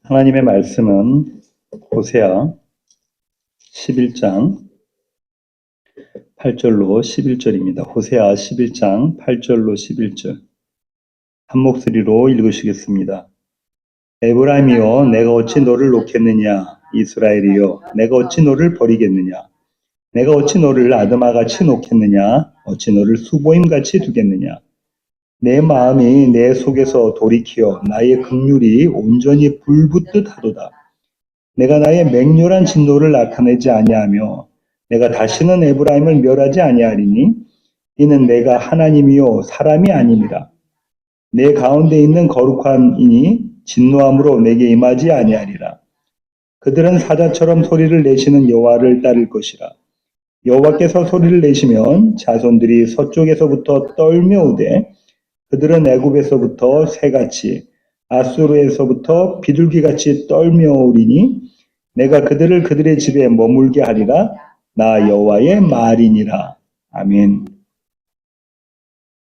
하나님의 말씀은 호세아 11장 8절로 11절입니다. 호세아 11장 8절로 11절 한 목소리로 읽으시겠습니다. 에브라임이여 내가 어찌 너를 놓겠느냐. 이스라엘이여 내가 어찌 너를 버리겠느냐. 내가 어찌 너를 아드마같이 놓겠느냐. 어찌 너를 수보임같이 두겠느냐. 내 마음이 내 속에서 돌이키어 나의 긍휼이 온전히 불붙듯 하도다. 내가 나의 맹렬한 진노를 나타내지 아니하며 내가 다시는 에브라임을 멸하지 아니하리니 이는 내가 하나님이요 사람이 아니니라. 내 가운데 있는 거룩한 이니 진노함으로 내게 임하지 아니하리라. 그들은 사자처럼 소리를 내시는 여호와를 따를 것이라. 여호와께서 소리를 내시면 자손들이 서쪽에서부터 떨며오되 그들은 애굽에서부터 새같이 아수르에서부터 비둘기같이 떨며오리니 내가 그들을 그들의 집에 머물게 하리라. 나 여호와의 말이니라. 아멘.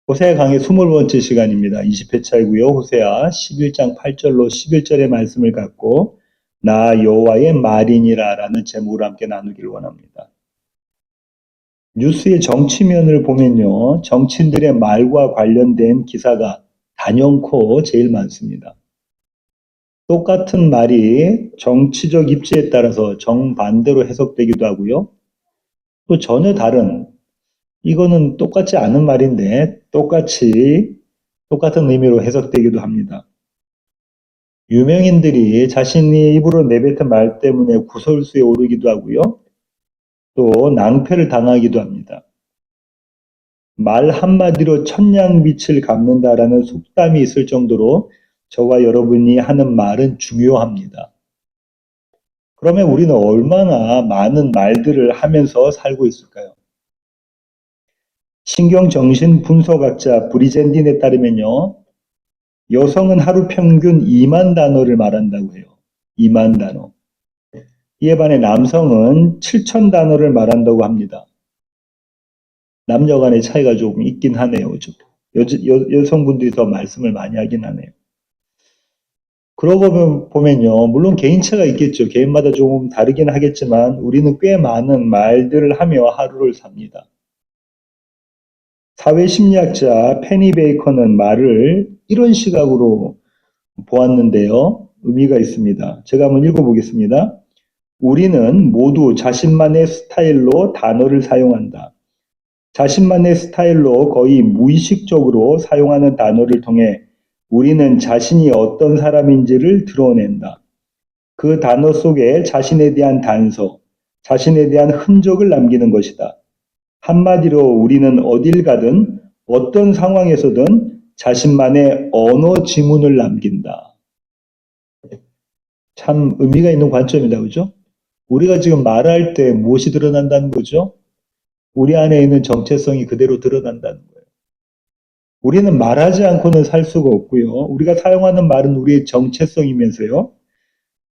호세아 강의 20번째 시간입니다. 20회차이고요. 호세아 11장 8절로 11절의 말씀을 갖고 나 여호와의 말이니라 라는 제목으로 함께 나누기를 원합니다. 뉴스의 정치면을 보면요. 정치인들의 말과 관련된 기사가 단연코 제일 많습니다. 똑같은 말이 정치적 입지에 따라서 정반대로 해석되기도 하고요. 또 전혀 다른, 이거는 똑같지 않은 말인데 똑같은 의미로 해석되기도 합니다. 유명인들이 자신이 입으로 내뱉은 말 때문에 구설수에 오르기도 하고요. 또 낭패를 당하기도 합니다. 말 한마디로 천냥빛을 갚는다라는 속담이 있을 정도로 저와 여러분이 하는 말은 중요합니다. 그러면 우리는 얼마나 많은 말들을 하면서 살고 있을까요? 신경정신분석학자 브리젠딘에 따르면요. 여성은 하루 평균 2만 단어를 말한다고 해요. 2만 단어. 이에 반해 남성은 7천 단어를 말한다고 합니다. 남녀 간의 차이가 조금 있긴 하네요. 여성분들이 더 말씀을 많이 하긴 하네요. 그러고 보면요. 물론 개인차가 있겠죠. 개인마다 조금 다르긴 하겠지만 우리는 꽤 많은 말들을 하며 하루를 삽니다. 사회심리학자 페니 베이커는 말을 이런 시각으로 보았는데요. 의미가 있습니다. 제가 한번 읽어보겠습니다. 우리는 모두 자신만의 스타일로 단어를 사용한다. 자신만의 스타일로 거의 무의식적으로 사용하는 단어를 통해 우리는 자신이 어떤 사람인지를 드러낸다. 그 단어 속에 자신에 대한 단서, 자신에 대한 흔적을 남기는 것이다. 한마디로 우리는 어딜 가든 어떤 상황에서든 자신만의 언어 지문을 남긴다. 참 의미가 있는 관점이다. 그죠? 우리가 지금 말할 때 무엇이 드러난다는 거죠? 우리 안에 있는 정체성이 그대로 드러난다는 거예요. 우리는 말하지 않고는 살 수가 없고요. 우리가 사용하는 말은 우리의 정체성이면서요.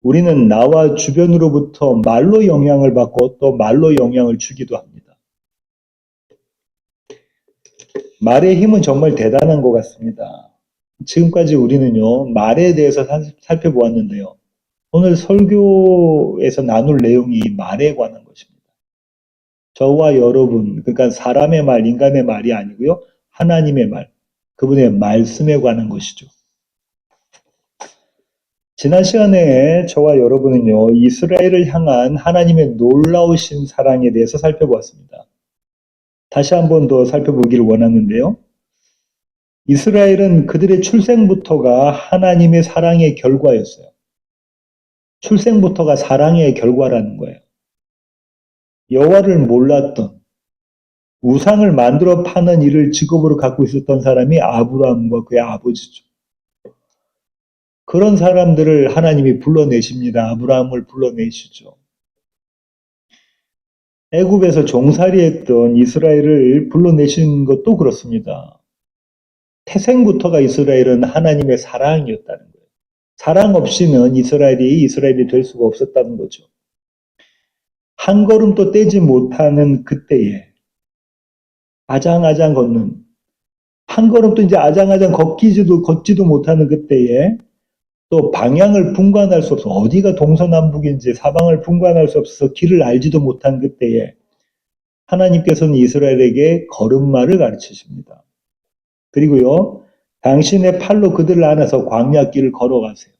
우리는 나와 주변으로부터 말로 영향을 받고 또 말로 영향을 주기도 합니다. 말의 힘은 정말 대단한 것 같습니다. 지금까지 우리는요, 말에 대해서 살펴보았는데요. 오늘 설교에서 나눌 내용이 말에 관한 것입니다. 저와 여러분, 그러니까 사람의 말, 인간의 말이 아니고요. 하나님의 말, 그분의 말씀에 관한 것이죠. 지난 시간에 저와 여러분은요, 이스라엘을 향한 하나님의 놀라우신 사랑에 대해서 살펴보았습니다. 다시 한 번 더 살펴보기를 원하는데요. 이스라엘은 그들의 출생부터가 하나님의 사랑의 결과였어요. 출생부터가 사랑의 결과라는 거예요. 여호와를 몰랐던, 우상을 만들어 파는 일을 직업으로 갖고 있었던 사람이 아브라함과 그의 아버지죠. 그런 사람들을 하나님이 불러내십니다. 아브라함을 불러내시죠. 애굽에서 종살이했던 이스라엘을 불러내신 것도 그렇습니다. 태생부터가 이스라엘은 하나님의 사랑이었다는 거예요. 사랑 없이는 이스라엘이 될 수가 없었다는 거죠. 한 걸음도 떼지 못하는 그때에 아장아장 걷는, 한 걸음도 이제 아장아장 걷지도 못하는 그때에 또 방향을 분간할 수 없어. 어디가 동서남북인지 사방을 분간할 수 없어서 길을 알지도 못한 그때에 하나님께서는 이스라엘에게 걸음마를 가르치십니다. 그리고요, 당신의 팔로 그들을 안아서 광야길을 걸어가세요.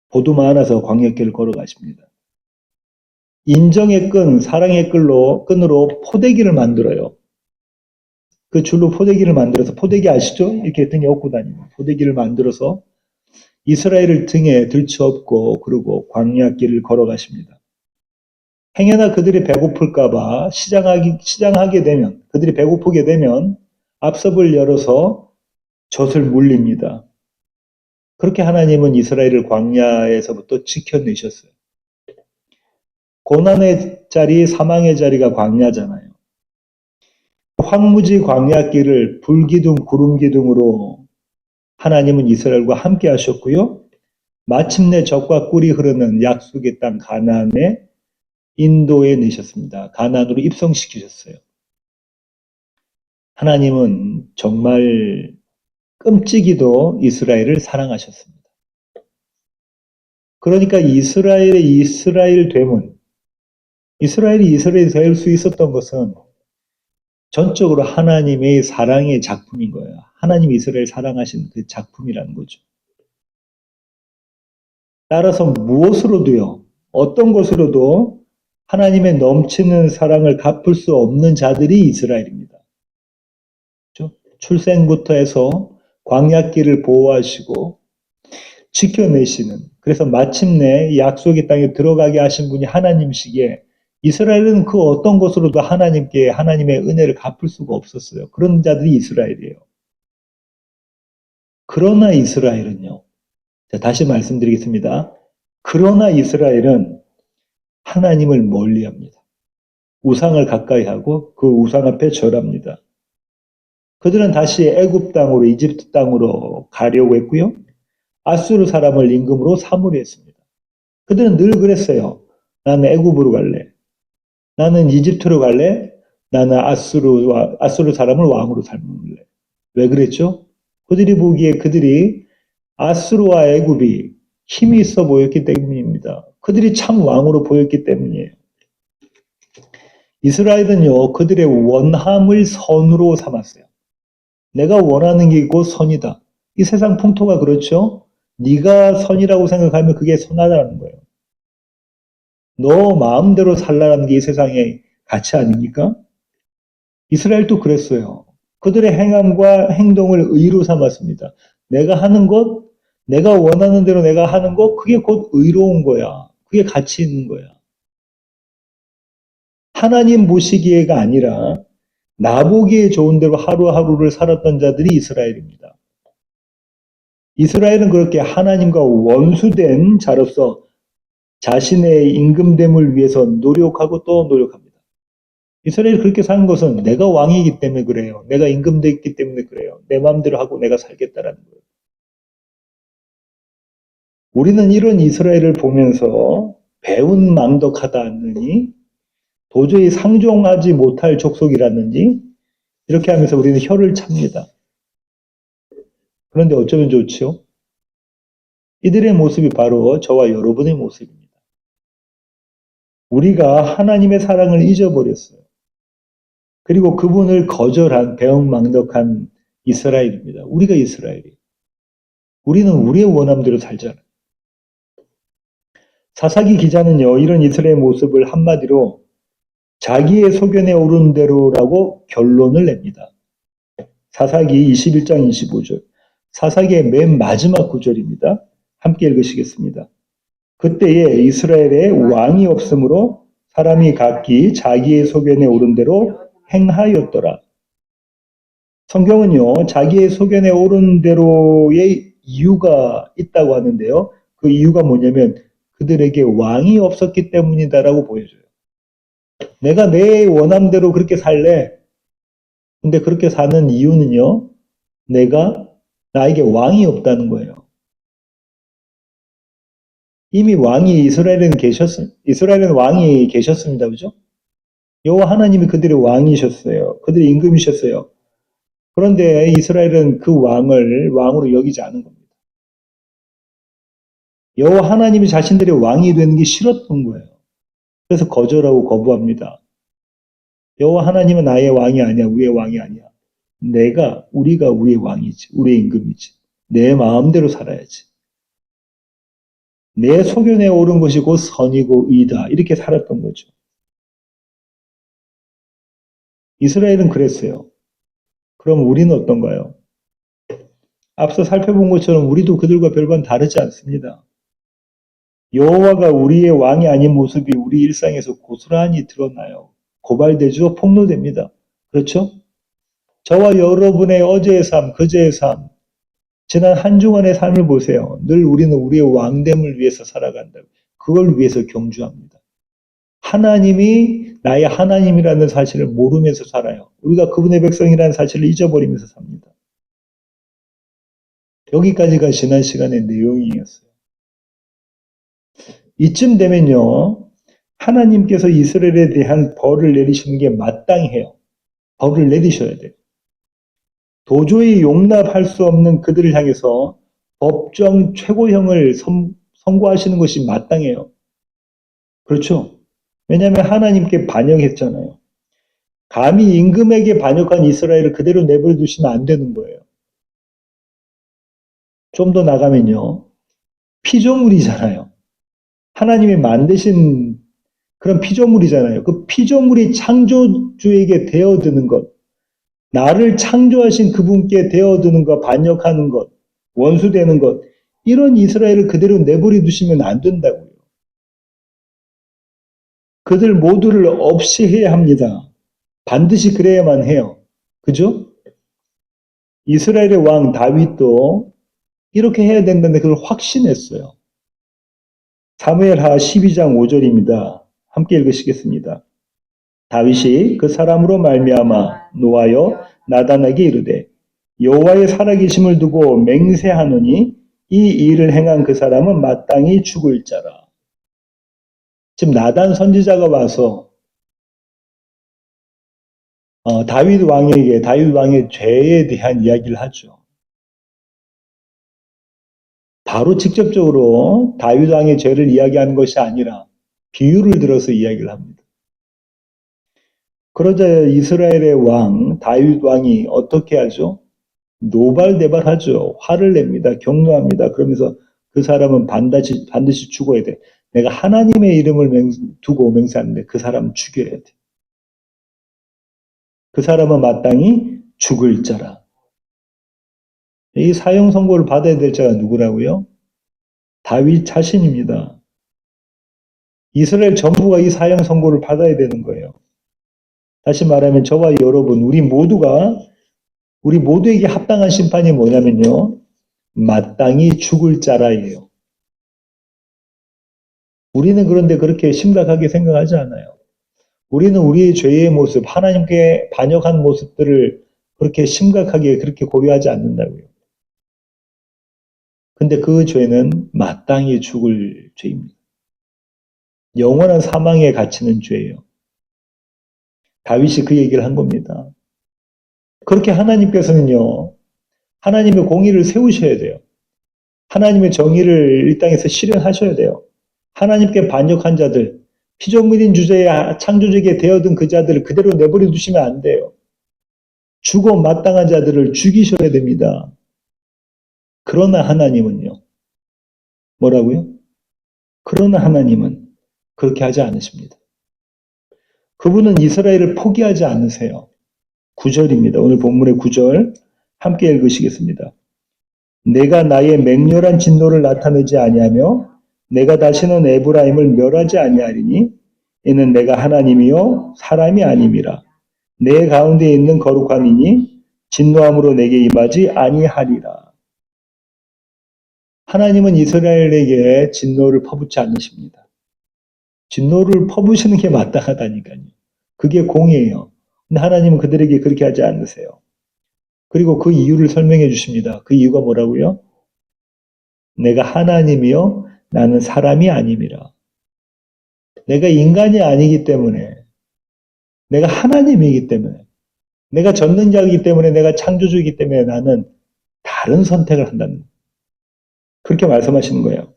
보두마 안아서 광야길을 걸어가십니다. 인정의 끈, 사랑의 끈으로 포대기를 만들어요. 그 줄로 포대기를 만들어서, 포대기 아시죠? 이렇게 등에 업고 다니는 포대기를 만들어서 이스라엘을 등에 들쳐업고 그리고 광야길을 걸어가십니다. 행여나 그들이 배고플까봐 시장하게 되면, 그들이 배고프게 되면 앞섭을 열어서 젖을 물립니다. 그렇게 하나님은 이스라엘을 광야에서부터 지켜내셨어요. 고난의 자리, 사망의 자리가 광야잖아요. 황무지 광야길을 불기둥, 구름기둥으로 하나님은 이스라엘과 함께 하셨고요. 마침내 젖과 꿀이 흐르는 약속의 땅 가나안에 인도해 내셨습니다. 가나안으로 입성시키셨어요. 하나님은 정말 끔찍이도 이스라엘을 사랑하셨습니다. 그러니까 이스라엘이 될 수 있었던 것은 전적으로 하나님의 사랑의 작품인 거예요. 하나님이 이스라엘 사랑하신 그 작품이라는 거죠. 따라서 무엇으로도요, 어떤 것으로도 하나님의 넘치는 사랑을 갚을 수 없는 자들이 이스라엘입니다. 그렇죠? 출생부터 해서 광야길을 보호하시고 지켜내시는, 그래서 마침내 약속의 땅에 들어가게 하신 분이 하나님이시기에 이스라엘은 그 어떤 것으로도 하나님의 은혜를 갚을 수가 없었어요. 그런 자들이 이스라엘이에요. 그러나 이스라엘은요, 다시 말씀드리겠습니다. 그러나 이스라엘은 하나님을 멀리합니다. 우상을 가까이 하고 그 우상 앞에 절합니다. 그들은 다시 애굽 땅으로, 이집트 땅으로 가려고 했고요. 아수르 사람을 임금으로 삼으려 했습니다. 그들은 늘 그랬어요. 나는 애굽으로 갈래. 나는 이집트로 갈래. 나는 아수르 사람을 왕으로 삼을래. 왜 그랬죠? 그들이 보기에 그들이 아수르와 애굽이 힘이 있어 보였기 때문입니다. 그들이 참 왕으로 보였기 때문이에요. 이스라엘은요, 그들의 원함을 선으로 삼았어요. 내가 원하는 게 곧 선이다. 이 세상 풍토가 그렇죠? 네가 선이라고 생각하면 그게 선하다는 거예요. 너 마음대로 살라는 게 이 세상의 가치 아닙니까? 이스라엘도 그랬어요. 그들의 행함과 행동을 의로 삼았습니다. 내가 하는 것, 내가 원하는 대로 내가 하는 것, 그게 곧 의로운 거야. 그게 가치 있는 거야. 하나님 보시기에가 아니라 나보기에 좋은 대로 하루하루를 살았던 자들이 이스라엘입니다. 이스라엘은 그렇게 하나님과 원수된 자로서 자신의 임금됨을 위해서 노력하고 또 노력합니다. 이스라엘이 그렇게 사는 것은 내가 왕이기 때문에 그래요. 내가 임금됐기 때문에 그래요. 내 마음대로 하고 내가 살겠다라는 거예요. 우리는 이런 이스라엘을 보면서 배은망덕하다느니 도저히 상종하지 못할 족속이라는지 이렇게 하면서 우리는 혀를 찹니다. 그런데 어쩌면 좋지요? 이들의 모습이 바로 저와 여러분의 모습입니다. 우리가 하나님의 사랑을 잊어버렸어요. 그리고 그분을 거절한 배은망덕한 이스라엘입니다. 우리가 이스라엘이에요. 우리는 우리의 원함대로 살잖아요. 사사기 기자는요, 이런 이스라엘의 모습을 한마디로 자기의 소견에 오른 대로라고 결론을 냅니다. 사사기 21장 25절. 사사기의 맨 마지막 구절입니다. 함께 읽으시겠습니다. 그때에 이스라엘에 왕이 없으므로 사람이 각기 자기의 소견에 오른 대로 행하였더라. 성경은요, 자기의 소견에 오른 대로의 이유가 있다고 하는데요. 그 이유가 뭐냐면 그들에게 왕이 없었기 때문이다라고 보여줘요. 내가 내 원함대로 그렇게 살래. 근데 그렇게 사는 이유는요, 나에게 왕이 없다는 거예요. 이미 이스라엘은 왕이 계셨습니다. 그죠? 여호와 하나님이 그들의 왕이셨어요. 그들의 임금이셨어요. 그런데 이스라엘은 그 왕을 왕으로 여기지 않은 겁니다. 여호와 하나님이 자신들의 왕이 되는 게 싫었던 거예요. 그래서 거절하고 거부합니다. 여호와 하나님은 나의 왕이 아니야. 우리의 왕이 아니야. 우리가 우리의 왕이지. 우리의 임금이지. 내 마음대로 살아야지. 내 소견에 옳은 것이 곧 선이고 의다. 이렇게 살았던 거죠. 이스라엘은 그랬어요. 그럼 우리는 어떤가요? 앞서 살펴본 것처럼 우리도 그들과 별반 다르지 않습니다. 여호와가 우리의 왕이 아닌 모습이 우리 일상에서 고스란히 드러나요. 고발되죠? 폭로됩니다. 그렇죠? 저와 여러분의 어제의 삶, 그제의 삶, 지난 한 주간의 삶을 보세요. 늘 우리는 우리의 왕됨을 위해서 살아간다고. 그걸 위해서 경주합니다. 하나님이 나의 하나님이라는 사실을 모르면서 살아요. 우리가 그분의 백성이라는 사실을 잊어버리면서 삽니다. 여기까지가 지난 시간의 내용이었어요. 이쯤 되면요, 하나님께서 이스라엘에 대한 벌을 내리시는 게 마땅해요. 벌을 내리셔야 돼요. 도저히 용납할 수 없는 그들을 향해서 법정 최고형을 선고하시는 것이 마땅해요. 그렇죠? 왜냐하면 하나님께 반역했잖아요. 감히 임금에게 반역한 이스라엘을 그대로 내버려 두시면 안 되는 거예요. 좀 더 나가면요. 피조물이잖아요. 하나님이 만드신 그런 피조물이잖아요. 그 피조물이 창조주에게 되어드는 것, 나를 창조하신 그분께 되어드는 것, 반역하는 것, 원수되는 것, 이런 이스라엘을 그대로 내버려 두시면 안 된다고요. 그들 모두를 없이 해야 합니다. 반드시 그래야만 해요. 그죠? 이스라엘의 왕 다윗도 이렇게 해야 된다는데 그걸 확신했어요. 사무엘하 12장 5절입니다. 함께 읽으시겠습니다. 다윗이 그 사람으로 말미암아 노하여 나단에게 이르되 여호와의 살아계심을 두고 맹세하노니 이 일을 행한 그 사람은 마땅히 죽을 자라. 지금 나단 선지자가 와서 다윗 왕의 죄에 대한 이야기를 하죠. 바로 직접적으로 다윗 왕의 죄를 이야기하는 것이 아니라 비유를 들어서 이야기를 합니다. 그러자 이스라엘의 왕 다윗 왕이 어떻게 하죠? 노발대발하죠. 화를 냅니다. 경노합니다. 그러면서 그 사람은 반드시 죽어야 돼. 내가 하나님의 이름을 두고 맹세하는데 그 사람은 죽여야 돼. 그 사람은 마땅히 죽을 자라. 이 사형 선고를 받아야 될 자가 누구라고요? 다윗 자신입니다. 이스라엘 전부가 이 사형 선고를 받아야 되는 거예요. 다시 말하면 저와 여러분, 우리 모두에게 합당한 심판이 뭐냐면요. 마땅히 죽을 자라예요. 우리는 그런데 그렇게 심각하게 생각하지 않아요. 우리는 우리의 죄의 모습, 하나님께 반역한 모습들을 그렇게 심각하게 그렇게 고려하지 않는다고요. 근데 그 죄는 마땅히 죽을 죄입니다. 영원한 사망에 갇히는 죄예요. 다윗이 그 얘기를 한 겁니다. 그렇게 하나님께서는요, 하나님의 공의를 세우셔야 돼요. 하나님의 정의를 이 땅에서 실현하셔야 돼요. 하나님께 반역한 자들, 피조물인 주제에 창조주에게 되어든 그 자들을 그대로 내버려 두시면 안 돼요. 죽어 마땅한 자들을 죽이셔야 됩니다. 그러나 하나님은요. 뭐라고요? 그러나 하나님은 그렇게 하지 않으십니다. 그분은 이스라엘을 포기하지 않으세요. 9절입니다. 오늘 본문의 9절 함께 읽으시겠습니다. 내가 나의 맹렬한 진노를 나타내지 아니하며 내가 다시는 에브라임을 멸하지 아니하리니 이는 내가 하나님이요 사람이 아님이라. 내 가운데 있는 거룩한 이니 진노함으로 내게 임하지 아니하리라. 하나님은 이스라엘에게 진노를 퍼붓지 않으십니다. 진노를 퍼부시는 게 마땅하다니까요. 그게 공이에요. 근데 하나님은 그들에게 그렇게 하지 않으세요. 그리고 그 이유를 설명해 주십니다. 그 이유가 뭐라고요? 내가 하나님이요 나는 사람이 아님이라. 내가 인간이 아니기 때문에, 내가 하나님이기 때문에, 내가 전능자이기 때문에, 내가 창조주이기 때문에 나는 다른 선택을 한다는, 그렇게 말씀하시는 거예요.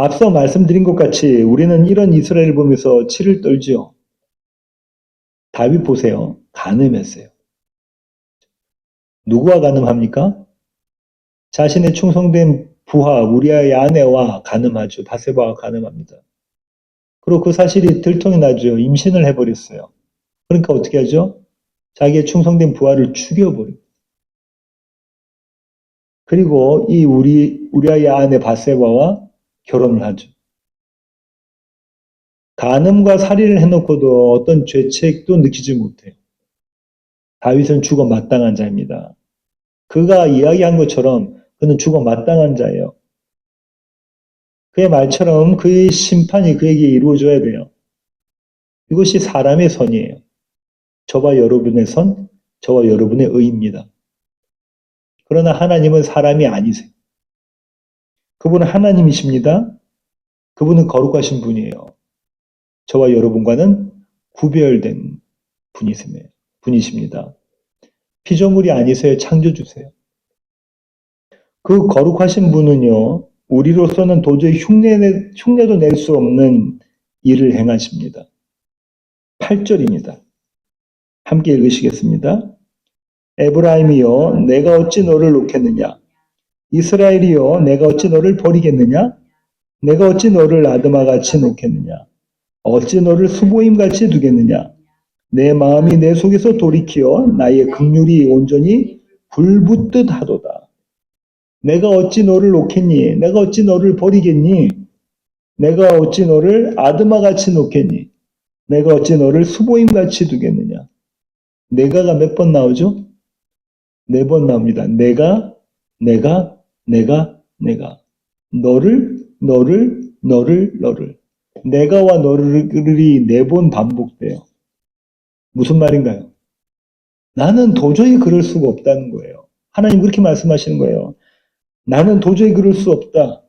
앞서 말씀드린 것 같이 우리는 이런 이스라엘을 보면서 치를 떨지요. 다윗 보세요. 간음했어요. 누구와 간음합니까? 자신의 충성된 부하 우리아의 아내와 간음하죠. 바세바와 간음합니다. 그리고 그 사실이 들통이 나죠. 임신을 해버렸어요. 그러니까 어떻게 하죠? 자기의 충성된 부하를 죽여버려요. 그리고 이 우리아의 아내 바세바와 결혼을 하죠. 간음과 살인을 해놓고도 어떤 죄책도 느끼지 못해요. 다윗은 죽어 마땅한 자입니다. 그가 이야기한 것처럼 그는 죽어 마땅한 자예요. 그의 말처럼 그의 심판이 그에게 이루어져야 돼요. 이것이 사람의 선이에요. 저와 여러분의 선, 저와 여러분의 의입니다. 그러나 하나님은 사람이 아니세요. 그분은 하나님이십니다. 그분은 거룩하신 분이에요. 저와 여러분과는 구별된 분이십니다. 피조물이 아니세요. 창조주세요. 그 거룩하신 분은요, 우리로서는 도저히 흉내도 낼 수 없는 일을 행하십니다. 8절입니다. 함께 읽으시겠습니다. 에브라임이여 내가 어찌 너를 놓겠느냐? 이스라엘이여 내가 어찌 너를 버리겠느냐? 내가 어찌 너를 아드마같이 놓겠느냐? 어찌 너를 수보임같이 두겠느냐? 내 마음이 내 속에서 돌이키어 나의 긍휼이 온전히 불붙듯 하도다. 내가 어찌 너를 놓겠니? 내가 어찌 너를 버리겠니? 내가 어찌 너를 아드마같이 놓겠니? 내가 어찌 너를 수보임같이 두겠느냐? 내가가 몇 번 나오죠? 4번 나옵니다. 내가. 너를. 내가와 너를이 4번 반복돼요. 무슨 말인가요? 나는 도저히 그럴 수가 없다는 거예요. 하나님 그렇게 말씀하시는 거예요. 나는 도저히 그럴 수 없다.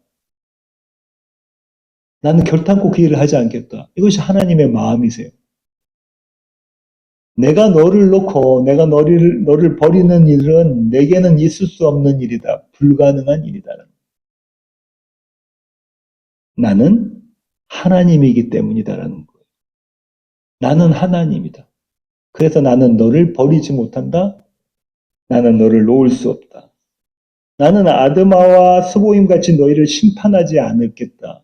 나는 결단코 그 일을 하지 않겠다. 이것이 하나님의 마음이세요. 내가 너를 놓고 내가 너를 버리는 일은 내게는 있을 수 없는 일이다. 불가능한 일이다. 나는 하나님이기 때문이다라는 거예요. 나는 하나님이다. 그래서 나는 너를 버리지 못한다. 나는 너를 놓을 수 없다. 나는 아드마와 스보임같이 너희를 심판하지 않겠다.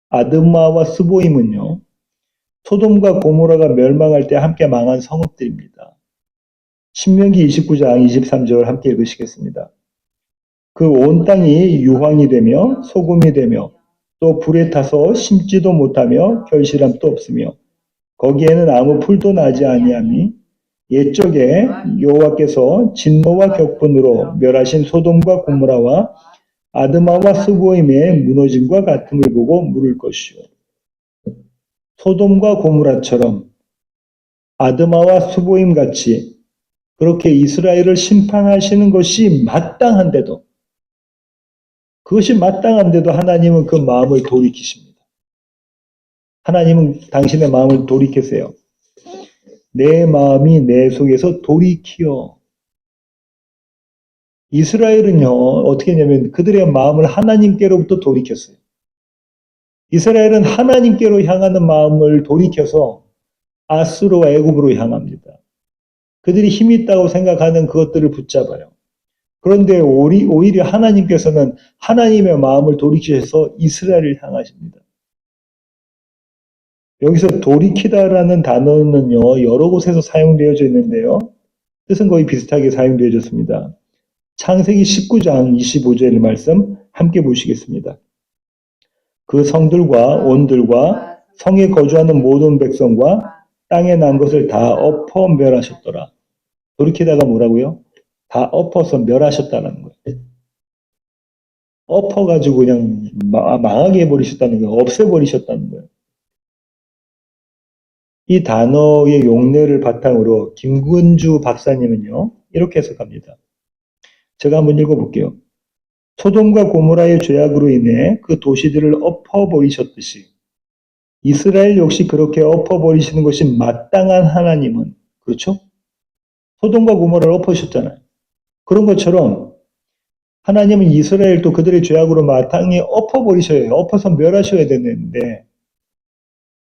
아드마와 스보임은요. 소돔과 고모라가 멸망할 때 함께 망한 성읍들입니다. 신명기 29장 23절 함께 읽으시겠습니다. 그 온 땅이 유황이 되며 소금이 되며 또 불에 타서 심지도 못하며 결실함도 없으며 거기에는 아무 풀도 나지 아니하니 옛적에 여호와께서 진노와 격분으로 멸하신 소돔과 고모라와 아드마와 스보임의 무너짐과 같음을 보고 물을 것이요. 소돔과 고모라처럼 아드마와 스보임 같이 그렇게 이스라엘을 심판하시는 것이 마땅한데도 그것이 마땅한데도 하나님은 그 마음을 돌이키십니다. 하나님은 당신의 마음을 돌이키세요. 내 마음이 내 속에서 돌이키어. 이스라엘은요, 어떻게 했냐면 그들의 마음을 하나님께로부터 돌이켰어요. 이스라엘은 하나님께로 향하는 마음을 돌이켜서 아수르와 애굽으로 향합니다. 그들이 힘이 있다고 생각하는 그것들을 붙잡아요. 그런데 오히려 하나님께서는 하나님의 마음을 돌이키셔서 이스라엘을 향하십니다. 여기서 돌이키다라는 단어는요, 여러 곳에서 사용되어져 있는데요. 뜻은 거의 비슷하게 사용되어졌습니다. 창세기 19장 25절 말씀 함께 보시겠습니다. 그 성들과 온들과 성에 거주하는 모든 백성과 땅에 난 것을 다 엎어 멸하셨더라. 돌이키다가 뭐라고요? 다 엎어서 멸하셨다는 거예요. 엎어가지고 그냥 망하게 해버리셨다는 거예요. 없애버리셨다는 거예요. 이 단어의 용례를 바탕으로 김근주 박사님은요, 이렇게 해석합니다. 제가 한번 읽어볼게요. 소돔과 고모라의 죄악으로 인해 그 도시들을 엎어버리셨듯이 이스라엘 역시 그렇게 엎어버리시는 것이 마땅한 하나님은, 그렇죠? 소돔과 고모라를 엎으셨잖아요. 그런 것처럼 하나님은 이스라엘도 그들의 죄악으로 마땅히 엎어버리셔야 해요. 엎어서 멸하셔야 되는데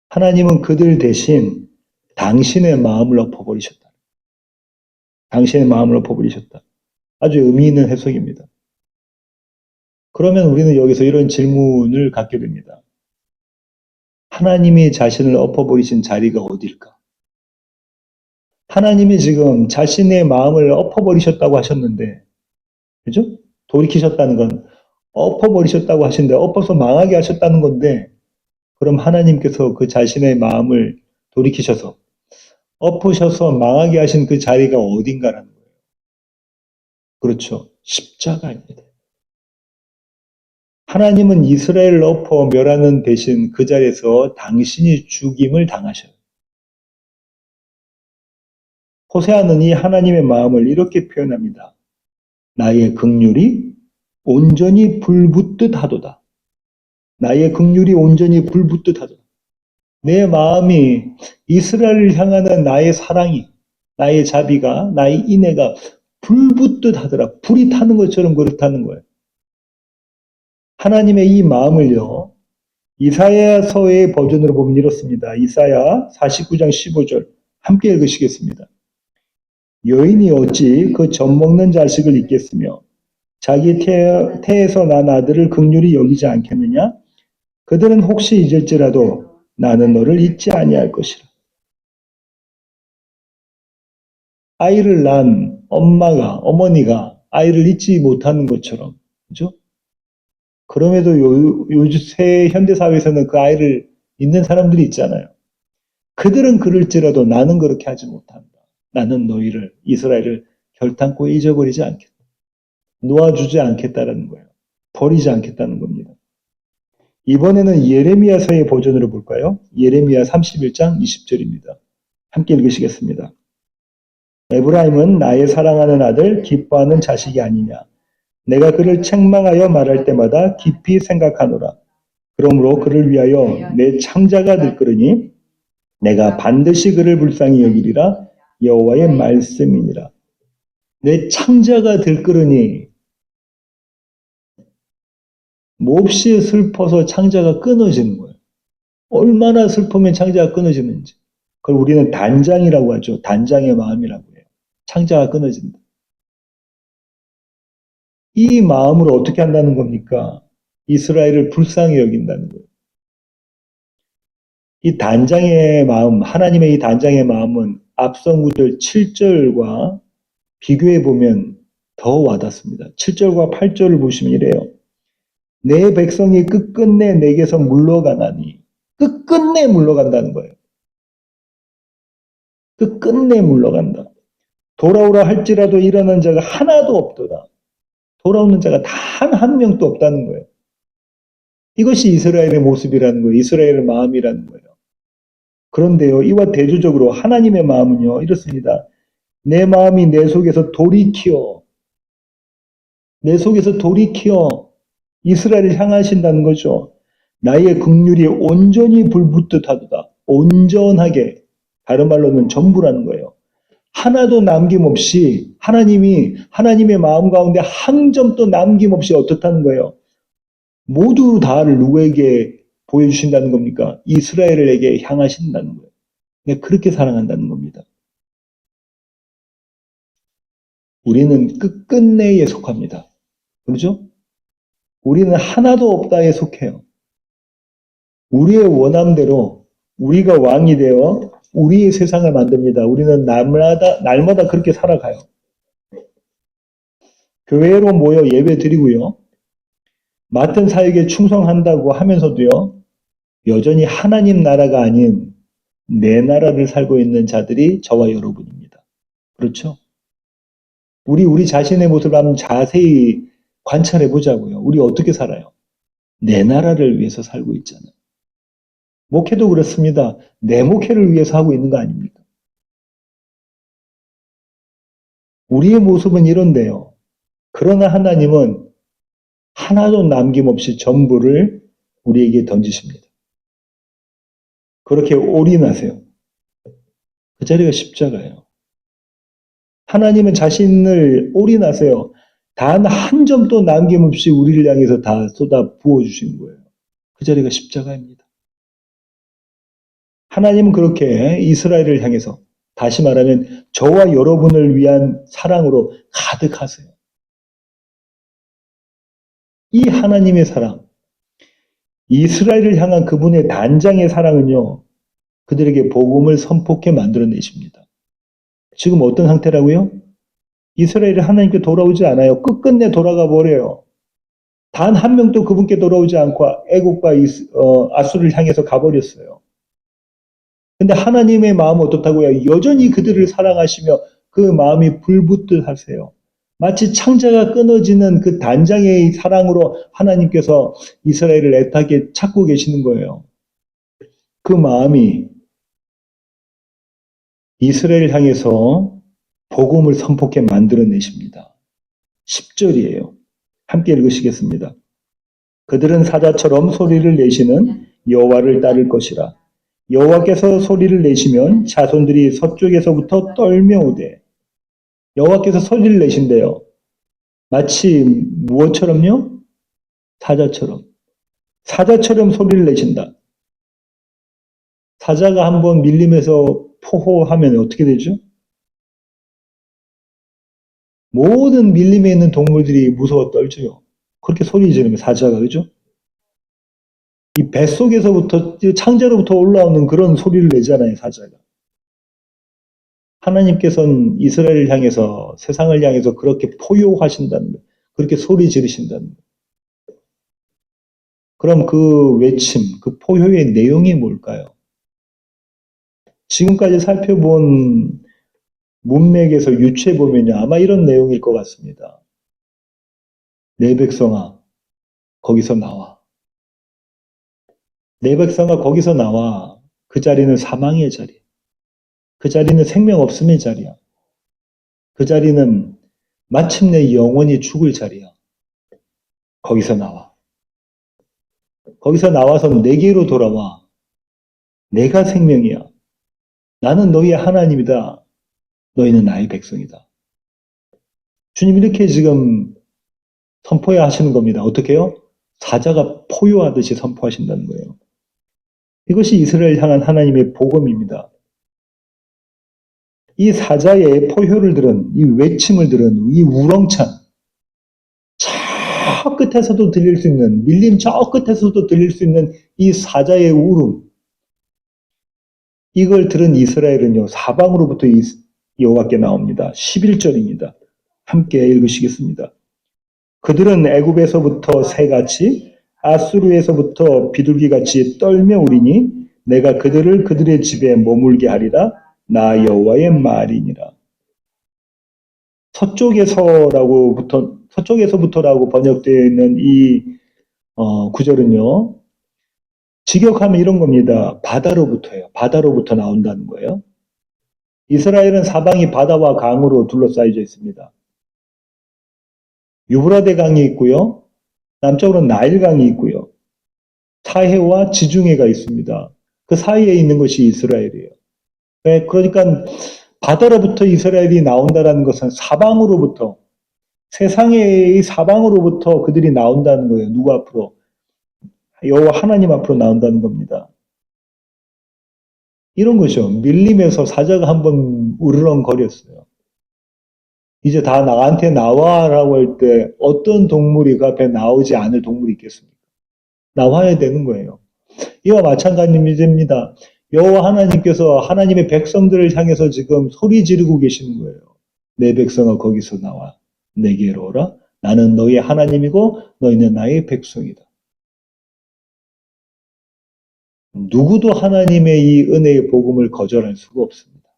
하나님은 그들 대신 당신의 마음을 엎어버리셨다. 당신의 마음을 엎어버리셨다. 아주 의미 있는 해석입니다. 그러면 우리는 여기서 이런 질문을 갖게 됩니다. 하나님이 자신을 엎어버리신 자리가 어딜까? 하나님이 지금 자신의 마음을 엎어버리셨다고 하셨는데, 그죠? 돌이키셨다는 건 엎어버리셨다고 하시는데, 엎어서 망하게 하셨다는 건데, 그럼 하나님께서 그 자신의 마음을 돌이키셔서, 엎으셔서 망하게 하신 그 자리가 어딘가라는 거예요. 그렇죠. 십자가입니다. 하나님은 이스라엘을 엎어 멸하는 대신 그 자리에서 당신이 죽임을 당하셔요. 호세아는 이 하나님의 마음을 이렇게 표현합니다. 나의 긍휼이 온전히 불붙듯 하도다. 나의 긍휼이 온전히 불붙듯 하도다. 내 마음이 이스라엘을 향하는 나의 사랑이, 나의 자비가, 나의 인애가 불붙듯 하더라. 불이 타는 것처럼 그렇다는 거예요. 하나님의 이 마음을요, 이사야서의 버전으로 보면 이렇습니다. 이사야 49장 15절 함께 읽으시겠습니다. 여인이 어찌 그 젖먹는 자식을 잊겠으며 자기 태에서 난 아들을 긍휼히 여기지 않겠느냐? 그들은 혹시 잊을지라도 나는 너를 잊지 아니할 것이라. 아이를 낳은 어머니가 아이를 잊지 못하는 것처럼, 그죠? 그럼에도 요새 현대사회에서는 그 아이를 잊는 사람들이 있잖아요. 그들은 그럴지라도 나는 그렇게 하지 못한다. 나는 너희를, 이스라엘을 결탄코 잊어버리지 않겠다. 놓아주지 않겠다라는 거예요. 버리지 않겠다는 겁니다. 이번에는 예레미야서의 버전으로 볼까요? 예레미야 31장 20절입니다. 함께 읽으시겠습니다. 에브라임은 나의 사랑하는 아들, 기뻐하는 자식이 아니냐. 내가 그를 책망하여 말할 때마다 깊이 생각하노라. 그러므로 그를 위하여 내 창자가 들끓으니 내가 반드시 그를 불쌍히 여기리라. 여호와의 말씀이니라. 내 창자가 들끓으니 몹시 슬퍼서 창자가 끊어지는 거예요. 얼마나 슬프면 창자가 끊어지는지. 그걸 우리는 단장이라고 하죠. 단장의 마음이라고 해요. 창자가 끊어진다. 이 마음으로 어떻게 한다는 겁니까? 이스라엘을 불쌍히 여긴다는 거예요. 이 단장의 마음, 하나님의 이 단장의 마음은 앞선 구절 7절과 비교해 보면 더 와닿습니다. 7절과 8절을 보시면 이래요. 내 백성이 끝끝내 내게서 물러가나니, 끝끝내 물러간다는 거예요. 끝끝내 물러간다. 돌아오라 할지라도 일어난 자가 하나도 없도다. 돌아오는 자가 단 한 명도 없다는 거예요. 이것이 이스라엘의 모습이라는 거예요. 이스라엘의 마음이라는 거예요. 그런데요, 이와 대조적으로 하나님의 마음은요, 이렇습니다. 내 마음이 내 속에서 돌이키어 이스라엘을 향하신다는 거죠. 나의 긍휼이 온전히 불붙듯 하도다. 온전하게, 다른 말로는 전부라는 거예요. 하나도 남김없이 하나님이 하나님의 마음 가운데 한 점도 남김없이 어떻다는 거예요? 모두 다를 누구에게 보여주신다는 겁니까? 이스라엘에게 향하신다는 거예요. 그러니까 그렇게 사랑한다는 겁니다. 우리는 끝끝내에 속합니다. 그렇죠? 우리는 하나도 없다에 속해요. 우리의 원함대로 우리가 왕이 되어 우리의 세상을 만듭니다. 우리는 날마다 그렇게 살아가요. 교회로 모여 예배 드리고요. 맡은 사역에 충성한다고 하면서도요. 여전히 하나님 나라가 아닌 내 나라를 살고 있는 자들이 저와 여러분입니다. 그렇죠? 우리 자신의 모습을 한번 자세히 관찰해 보자고요. 우리 어떻게 살아요? 내 나라를 위해서 살고 있잖아요. 목회도 그렇습니다. 내 목회를 위해서 하고 있는 거 아닙니까? 우리의 모습은 이런데요. 그러나 하나님은 하나도 남김없이 전부를 우리에게 던지십니다. 그렇게 올인하세요. 그 자리가 십자가예요. 하나님은 자신을 올인하세요. 단 한 점도 남김없이 우리를 향해서 다 쏟아 부어주신 거예요. 그 자리가 십자가입니다. 하나님은 그렇게 이스라엘을 향해서 다시 말하면 저와 여러분을 위한 사랑으로 가득하세요. 이 하나님의 사랑, 이스라엘을 향한 그분의 단장의 사랑은요, 그들에게 복음을 선포케 만들어내십니다. 지금 어떤 상태라고요? 이스라엘이 하나님께 돌아오지 않아요. 끝끝내 돌아가 버려요. 단 한 명도 그분께 돌아오지 않고 애국과 아수를 향해서 가버렸어요. 근데 하나님의 마음은 어떻다고요? 여전히 그들을 사랑하시며 그 마음이 불붙듯 하세요. 마치 창자가 끊어지는 그 단장의 사랑으로 하나님께서 이스라엘을 애타게 찾고 계시는 거예요. 그 마음이 이스라엘 향해서 복음을 선포케 만들어내십니다. 10절이에요. 함께 읽으시겠습니다. 그들은 사자처럼 소리를 내시는 여호와를 따를 것이라. 여호와께서 소리를 내시면 자손들이 서쪽에서부터 떨며오되. 여호와께서 소리를 내신대요. 마치 무엇처럼요? 사자처럼. 사자처럼 소리를 내신다. 사자가 한번 밀림에서 포호하면 어떻게 되죠? 모든 밀림에 있는 동물들이 무서워 떨죠. 그렇게 소리 지르면 사자가, 그죠? 이 뱃속에서부터, 창자로부터 올라오는 그런 소리를 내잖아요, 사자가. 하나님께서는 이스라엘을 향해서, 세상을 향해서 그렇게 포효하신다는 거예요. 그렇게 소리 지르신다는 거예요. 그럼 그 외침, 그 포효의 내용이 뭘까요? 지금까지 살펴본 문맥에서 유추해보면요, 아마 이런 내용일 것 같습니다. 내 백성아, 거기서 나와. 내 백성아, 거기서 나와. 그 자리는 사망의 자리. 그 자리는 생명 없음의 자리야. 그 자리는 마침내 영원히 죽을 자리야. 거기서 나와. 거기서 나와서 내게로 돌아와. 내가 생명이야. 나는 너희의 하나님이다. 너희는 나의 백성이다. 주님 이렇게 지금 선포해야 하시는 겁니다. 어떻게 해요? 사자가 포효하듯이 선포하신다는 거예요. 이것이 이스라엘 향한 하나님의 복음입니다. 이 사자의 포효를 들은, 이 외침을 들은, 이 우렁찬, 저 끝에서도 들릴 수 있는, 밀림 저 끝에서도 들릴 수 있는 이 사자의 울음, 이걸 들은 이스라엘은요, 사방으로부터 여호와께 나옵니다. 11절입니다. 함께 읽으시겠습니다. 그들은 애굽에서부터 새같이 아수르에서부터 비둘기같이 떨며 우리니 내가 그들을 그들의 집에 머물게 하리라. 나 여호와의 말이니라. 서쪽에서부터라고 번역되어 있는 이 구절은요. 직역하면 이런 겁니다. 바다로부터예요. 바다로부터 나온다는 거예요. 이스라엘은 사방이 바다와 강으로 둘러싸여져 있습니다. 유브라데 강이 있고요. 남쪽으로는 나일강이 있고요. 사해와 지중해가 있습니다. 그 사이에 있는 것이 이스라엘이에요. 그러니까 바다로부터 이스라엘이 나온다는 것은 사방으로부터, 세상의 사방으로부터 그들이 나온다는 거예요. 누구 앞으로? 여호와 하나님 앞으로 나온다는 겁니다. 이런 거죠. 밀림에서 사자가 한번 으르렁거렸어요. 이제 다 나한테 나와라고 할 때 어떤 동물이 그 앞에 나오지 않을 동물이 있겠습니까? 나와야 되는 거예요. 이와 마찬가지입니다. 여호와 하나님께서 하나님의 백성들을 향해서 지금 소리 지르고 계시는 거예요. 내 백성아 거기서 나와 내게로 오라. 나는 너희의 하나님이고 너희는 나의 백성이다. 누구도 하나님의 이 은혜의 복음을 거절할 수가 없습니다.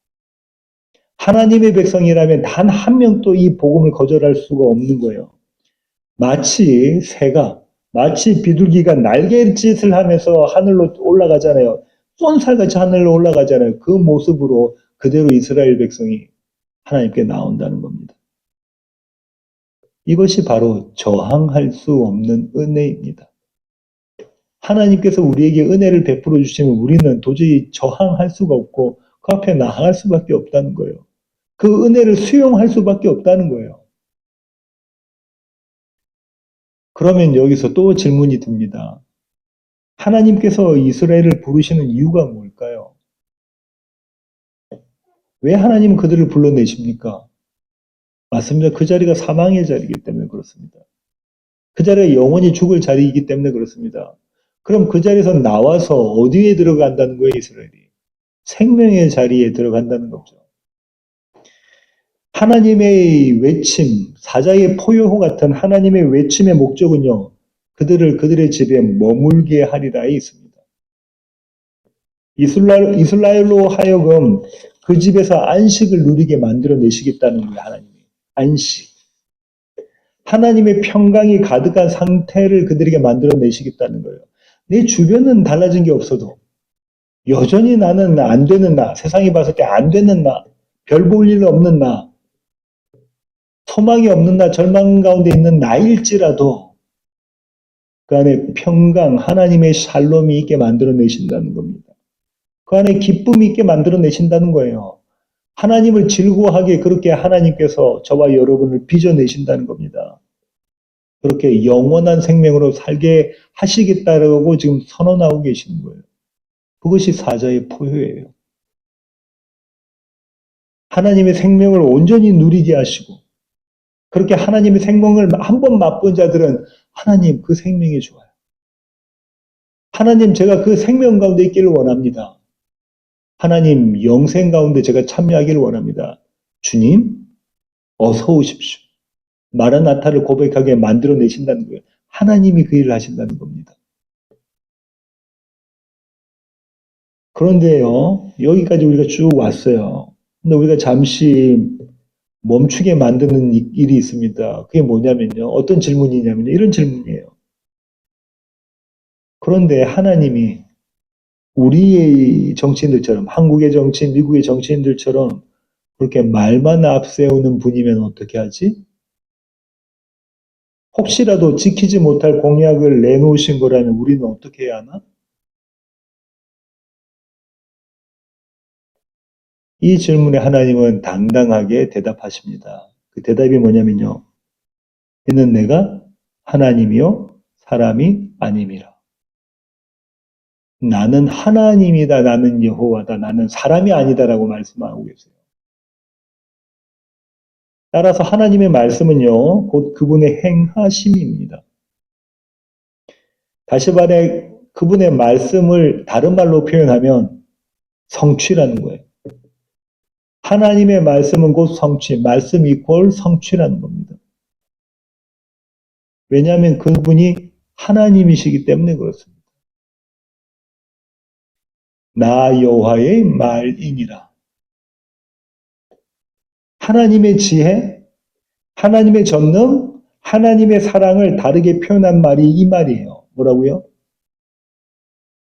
하나님의 백성이라면 단 한 명도 이 복음을 거절할 수가 없는 거예요. 마치 새가, 마치 비둘기가 날갯짓을 하면서 하늘로 올라가잖아요. 쏜살같이 하늘로 올라가잖아요. 그 모습으로 그대로 이스라엘 백성이 하나님께 나온다는 겁니다. 이것이 바로 저항할 수 없는 은혜입니다. 하나님께서 우리에게 은혜를 베풀어 주시면 우리는 도저히 저항할 수가 없고 그 앞에 나아갈 수밖에 없다는 거예요. 그 은혜를 수용할 수밖에 없다는 거예요. 그러면 여기서 또 질문이 듭니다. 하나님께서 이스라엘을 부르시는 이유가 뭘까요? 왜 하나님은 그들을 불러내십니까? 맞습니다. 그 자리가 사망의 자리이기 때문에 그렇습니다. 그 자리가 영원히 죽을 자리이기 때문에 그렇습니다. 그럼 그 자리에서 나와서 어디에 들어간다는 거예요, 이스라엘이? 생명의 자리에 들어간다는 거죠. 하나님의 외침, 사자의 포효 같은 하나님의 외침의 목적은요, 그들을 그들의 집에 머물게 하리라에 있습니다. 이스라엘로 하여금 그 집에서 안식을 누리게 만들어 내시겠다는 거예요, 하나님이. 안식. 하나님의 평강이 가득한 상태를 그들에게 만들어 내시겠다는 거예요. 내 주변은 달라진 게 없어도 여전히 나는 안 되는 나, 세상이 봤을 때 안 되는 나, 별 볼 일 없는 나, 소망이 없는 나, 절망 가운데 있는 나일지라도 그 안에 평강, 하나님의 샬롬이 있게 만들어 내신다는 겁니다. 그 안에 기쁨이 있게 만들어 내신다는 거예요. 하나님을 즐거워하게 그렇게 하나님께서 저와 여러분을 빚어내신다는 겁니다. 그렇게 영원한 생명으로 살게 하시겠다라고 지금 선언하고 계시는 거예요. 그것이 사자의 포효예요. 하나님의 생명을 온전히 누리게 하시고 그렇게 하나님의 생명을 한 번 맛본 자들은 하나님 그 생명이 좋아요. 하나님 제가 그 생명 가운데 있기를 원합니다. 하나님 영생 가운데 제가 참여하기를 원합니다. 주님 어서 오십시오. 마라나타를 고백하게 만들어 내신다는 거예요. 하나님이 그 일을 하신다는 겁니다. 그런데요, 여기까지 우리가 쭉 왔어요. 근데 우리가 잠시 멈추게 만드는 일이 있습니다. 그게 뭐냐면요. 어떤 질문이냐면요. 이런 질문이에요. 그런데 하나님이 우리의 정치인들처럼, 한국의 정치인, 미국의 정치인들처럼 그렇게 말만 앞세우는 분이면 어떻게 하지? 혹시라도 지키지 못할 공약을 내놓으신 거라면 우리는 어떻게 해야 하나? 이 질문에 하나님은 당당하게 대답하십니다. 그 대답이 뭐냐면요. 이는 내가 하나님이요 사람이 아님이라. 나는 하나님이다. 나는 여호와다. 나는 사람이 아니다라고 말씀하고 계세요. 따라서 하나님의 말씀은요. 곧 그분의 행하심입니다. 다시 말해 그분의 말씀을 다른 말로 표현하면 성취라는 거예요. 하나님의 말씀은 곧 성취, 말씀 이퀄 성취라는 겁니다. 왜냐하면 그분이 하나님이시기 때문에 그렇습니다. 나 여호와의 말이니라. 하나님의 지혜, 하나님의 전능, 하나님의 사랑을 다르게 표현한 말이 이 말이에요. 뭐라고요?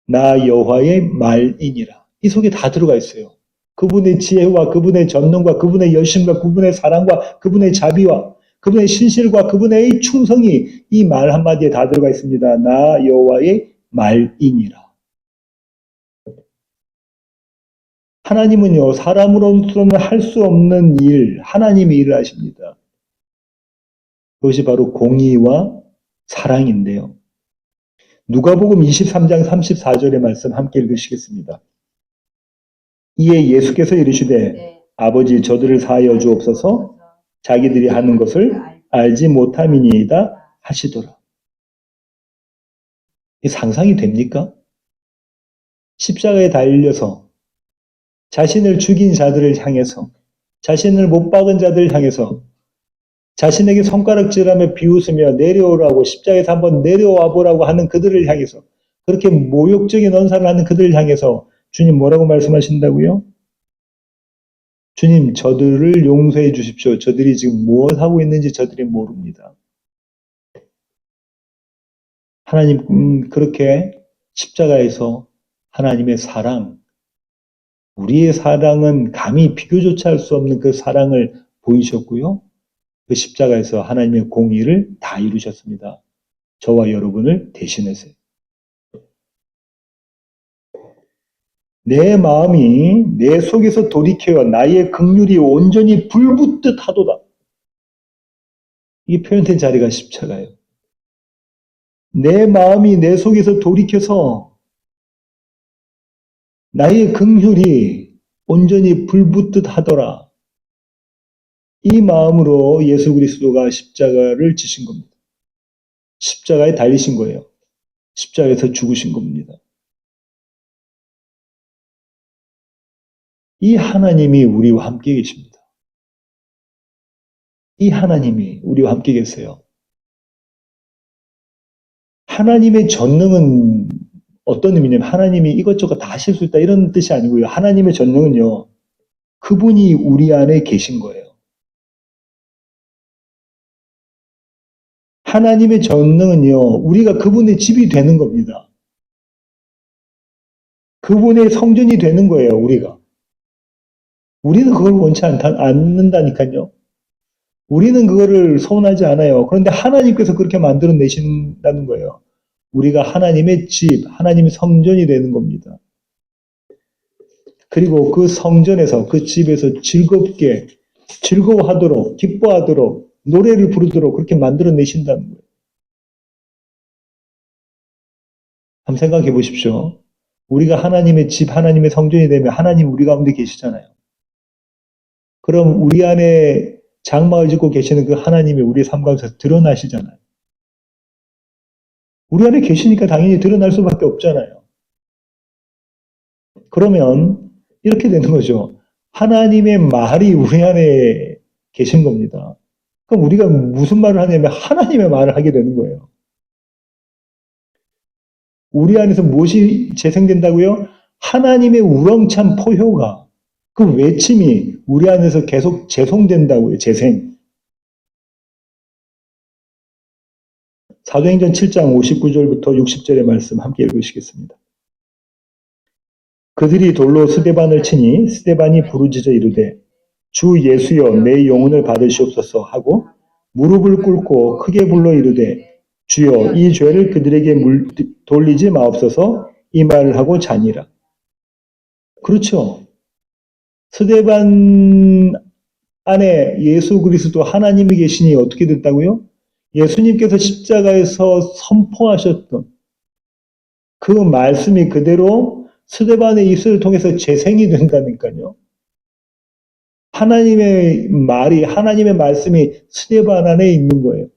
나 여호와의 말이니라. 이 속에 다 들어가 있어요. 그분의 지혜와 그분의 전능과 그분의 열심과 그분의 사랑과 그분의 자비와 그분의 신실과 그분의 충성이 이 말 한마디에 다 들어가 있습니다. 나 여호와의 말이니라. 하나님은요, 사람으로서는 할 수 없는 일, 하나님이 일을 하십니다. 그것이 바로 공의와 사랑인데요. 누가복음 23장 34절의 말씀 함께 읽으시겠습니다. 이에 예수께서 이르시되 아버지 저들을 사하여 주옵소서 자기들이 하는 것을 알지 못함이니이다 하시더라. 이 상상이 됩니까? 십자가에 달려서 자신을 죽인 자들을 향해서 자신을 못 박은 자들을 향해서 자신에게 손가락질하며 비웃으며 내려오라고 십자가에서 한번 내려와 보라고 하는 그들을 향해서 그렇게 모욕적인 언사를 하는 그들을 향해서 주님 뭐라고 말씀하신다고요? 주님 저들을 용서해 주십시오. 저들이 지금 무엇 하고 있는지 저들이 모릅니다. 하나님 그렇게 십자가에서 하나님의 사랑, 우리의 사랑은 감히 비교조차 할 수 없는 그 사랑을 보이셨고요. 그 십자가에서 하나님의 공의를 다 이루셨습니다. 저와 여러분을 대신해서. 내 마음이 내 속에서 돌이켜 나의 긍휼이 온전히 불붙듯 하도다. 이 표현된 자리가 십자가예요. 내 마음이 내 속에서 돌이켜서 나의 긍휼이 온전히 불붙듯 하더라. 이 마음으로 예수 그리스도가 십자가를 지신 겁니다. 십자가에 달리신 거예요. 십자가에서 죽으신 겁니다. 이 하나님이 우리와 함께 계십니다. 이 하나님이 우리와 함께 계세요. 하나님의 전능은 어떤 의미냐면 하나님이 이것저것 다 하실 수 있다 이런 뜻이 아니고요. 하나님의 전능은요. 그분이 우리 안에 계신 거예요. 하나님의 전능은요. 우리가 그분의 집이 되는 겁니다. 그분의 성전이 되는 거예요. 우리가. 우리는 그걸 원치 않는다니까요. 우리는 그거를 소원하지 않아요. 그런데 하나님께서 그렇게 만들어내신다는 거예요. 우리가 하나님의 집, 하나님의 성전이 되는 겁니다. 그리고 그 성전에서, 그 집에서 즐거워하도록, 기뻐하도록, 노래를 부르도록 그렇게 만들어내신다는 거예요. 한번 생각해 보십시오. 우리가 하나님의 집, 하나님의 성전이 되면 하나님 우리 가운데 계시잖아요. 그럼 우리 안에 장막을 짓고 계시는 그 하나님이 우리 삶 가운데서 드러나시잖아요. 우리 안에 계시니까 당연히 드러날 수밖에 없잖아요. 그러면 이렇게 되는 거죠. 하나님의 말이 우리 안에 계신 겁니다. 그럼 우리가 무슨 말을 하냐면 하나님의 말을 하게 되는 거예요. 우리 안에서 무엇이 재생된다고요? 하나님의 우렁찬 포효가, 그 외침이 우리 안에서 계속 재송된다고요. 재생. 사도행전 7장 59절부터 60절의 말씀 함께 읽으시겠습니다. 그들이 돌로 스데반을 치니 스데반이 부르짖어 이르되 주 예수여 내 영혼을 받으시옵소서 하고 무릎을 꿇고 크게 불러 이르되 주여 이 죄를 그들에게 돌리지 마옵소서 이 말을 하고 자니라. 그렇죠. 스데반 안에 예수 그리스도 하나님이 계시니 어떻게 됐다고요? 예수님께서 십자가에서 선포하셨던 그 말씀이 그대로 스데반의 입술을 통해서 재생이 된다니까요. 하나님의 말이, 하나님의 말씀이 스데반 안에 있는 거예요.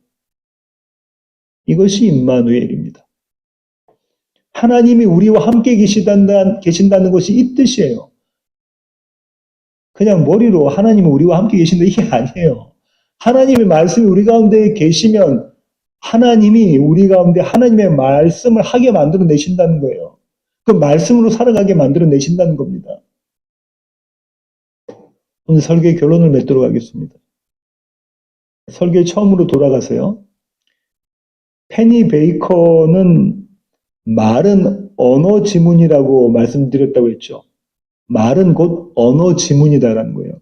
이것이 임마누엘입니다. 하나님이 우리와 함께 계신다는 것이 이 뜻이에요. 그냥 머리로 하나님은 우리와 함께 계신다 이게 아니에요. 하나님의 말씀이 우리 가운데 계시면 하나님이 우리 가운데 하나님의 말씀을 하게 만들어 내신다는 거예요. 그 말씀으로 살아가게 만들어 내신다는 겁니다. 오늘 설교의 결론을 맺도록 하겠습니다. 설교의 처음으로 돌아가세요. 페니 베이커는 말은 언어 지문이라고 말씀드렸다고 했죠. 말은 곧 언어 지문이다라는 거예요.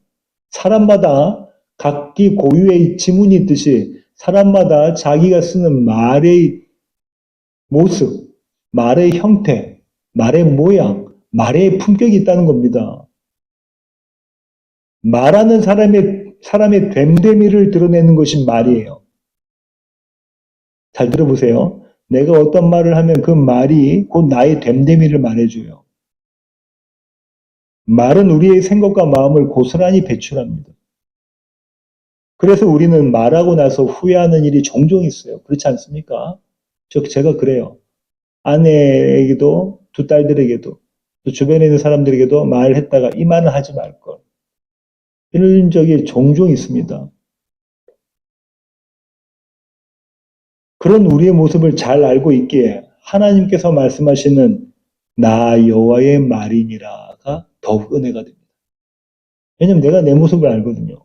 사람마다 각기 고유의 지문이 있듯이 사람마다 자기가 쓰는 말의 모습, 말의 형태, 말의 모양, 말의 품격이 있다는 겁니다. 말하는 사람의 됨됨이를 드러내는 것이 말이에요. 잘 들어보세요. 내가 어떤 말을 하면 그 말이 곧 나의 됨됨이를 말해줘요. 말은 우리의 생각과 마음을 고스란히 배출합니다. 그래서 우리는 말하고 나서 후회하는 일이 종종 있어요. 그렇지 않습니까? 제가 그래요. 아내에게도 두 딸들에게도 또 주변에 있는 사람들에게도 말했다가 이 말은 하지 말걸. 이런 적이 종종 있습니다. 그런 우리의 모습을 잘 알고 있기에 하나님께서 말씀하시는 나 여호와의 말이니라가 더욱 은혜가 됩니다. 왜냐하면 내가 내 모습을 알거든요.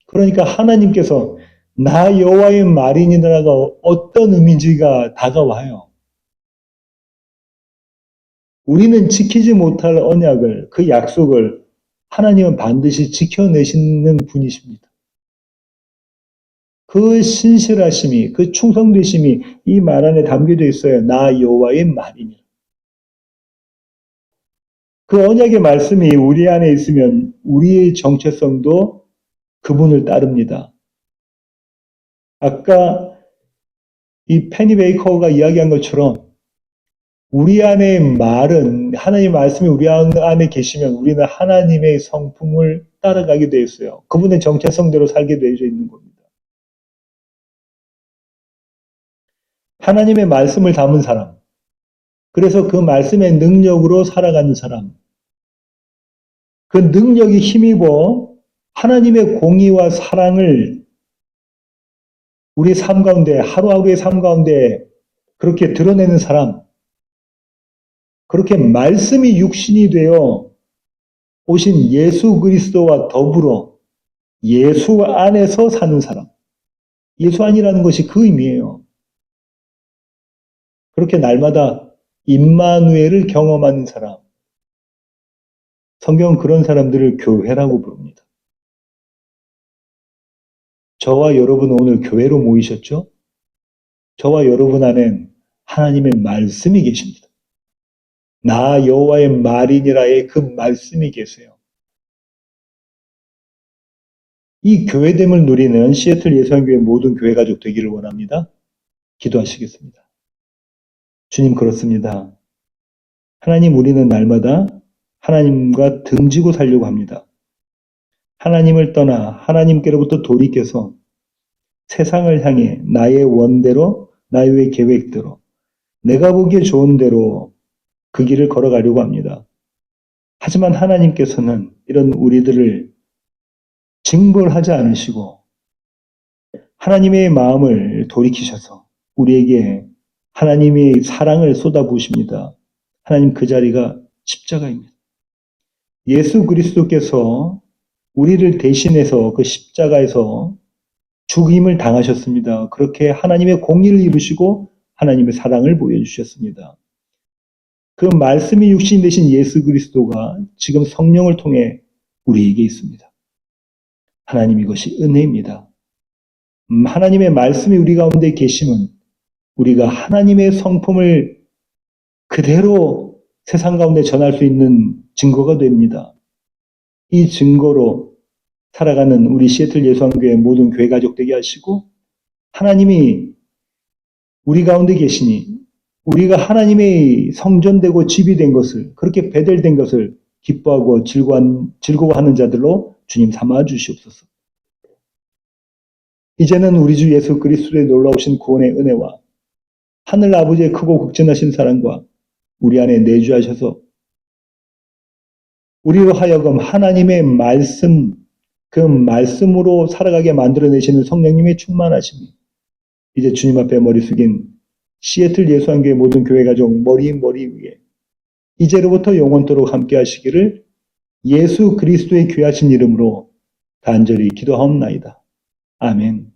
그러니까 하나님께서 나 여호와의 말이니라가 어떤 의미인지가 다가와요. 우리는 지키지 못할 언약을, 그 약속을 하나님은 반드시 지켜내시는 분이십니다. 그 신실하심이, 그 충성되심이 이 말 안에 담겨져 있어요. 나 여호와의 말이니라. 그 언약의 말씀이 우리 안에 있으면 우리의 정체성도 그분을 따릅니다. 아까 이 페니 베이커가 이야기한 것처럼 우리 안에 말은 하나님 말씀이 우리 안에 계시면 우리는 하나님의 성품을 따라가게 되어 있어요. 그분의 정체성대로 살게 되어 있는 겁니다. 하나님의 말씀을 담은 사람, 그래서 그 말씀의 능력으로 살아가는 사람, 그 능력이 힘입어 하나님의 공의와 사랑을 우리 삶 가운데, 하루하루의 삶 가운데 그렇게 드러내는 사람, 그렇게 말씀이 육신이 되어 오신 예수 그리스도와 더불어 예수 안에서 사는 사람. 예수 안이라는 것이 그 의미예요. 그렇게 날마다 임마누엘을 경험하는 사람. 성경은 그런 사람들을 교회라고 부릅니다. 저와 여러분 오늘 교회로 모이셨죠? 저와 여러분 안엔 하나님의 말씀이 계십니다. 나 여호와의 말이니라의 그 말씀이 계세요. 이 교회됨을 누리는 시애틀 예수교회 모든 교회 가족 되기를 원합니다. 기도하시겠습니다. 주님, 그렇습니다. 하나님, 우리는 날마다 하나님과 등지고 살려고 합니다. 하나님을 떠나 하나님께로부터 돌이켜서 세상을 향해 나의 원대로, 나의 계획대로, 내가 보기에 좋은 대로 그 길을 걸어가려고 합니다. 하지만 하나님께서는 이런 우리들을 징벌하지 않으시고 하나님의 마음을 돌이키셔서 우리에게 하나님의 사랑을 쏟아부으십니다. 하나님, 그 자리가 십자가입니다. 예수 그리스도께서 우리를 대신해서 그 십자가에서 죽임을 당하셨습니다. 그렇게 하나님의 공의를 이루시고 하나님의 사랑을 보여주셨습니다. 그 말씀이 육신 되신 예수 그리스도가 지금 성령을 통해 우리에게 있습니다. 하나님, 이것이 은혜입니다. 하나님의 말씀이 우리 가운데 계시면 우리가 하나님의 성품을 그대로 세상 가운데 전할 수 있는 증거가 됩니다. 이 증거로 살아가는 우리 시애틀 예수교회 모든 교회 가족 되게 하시고, 하나님이 우리 가운데 계시니 우리가 하나님의 성전되고 집이 된 것을, 그렇게 베델된 것을 기뻐하고 즐거워하는 자들로 주님 삼아 주시옵소서. 이제는 우리 주 예수 그리스도의 놀라우신 구원의 은혜와 하늘 아버지의 크고 극진하신 사랑과 우리 안에 내주하셔서 우리로 하여금 하나님의 말씀, 그 말씀으로 살아가게 만들어내시는 성령님의 충만하심이 이제 주님 앞에 머리 숙인 시애틀 예수교회 모든 교회 가족 머리 위에 이제로부터 영원토록 함께 하시기를 예수 그리스도의 귀하신 이름으로 간절히 기도하옵나이다. 아멘.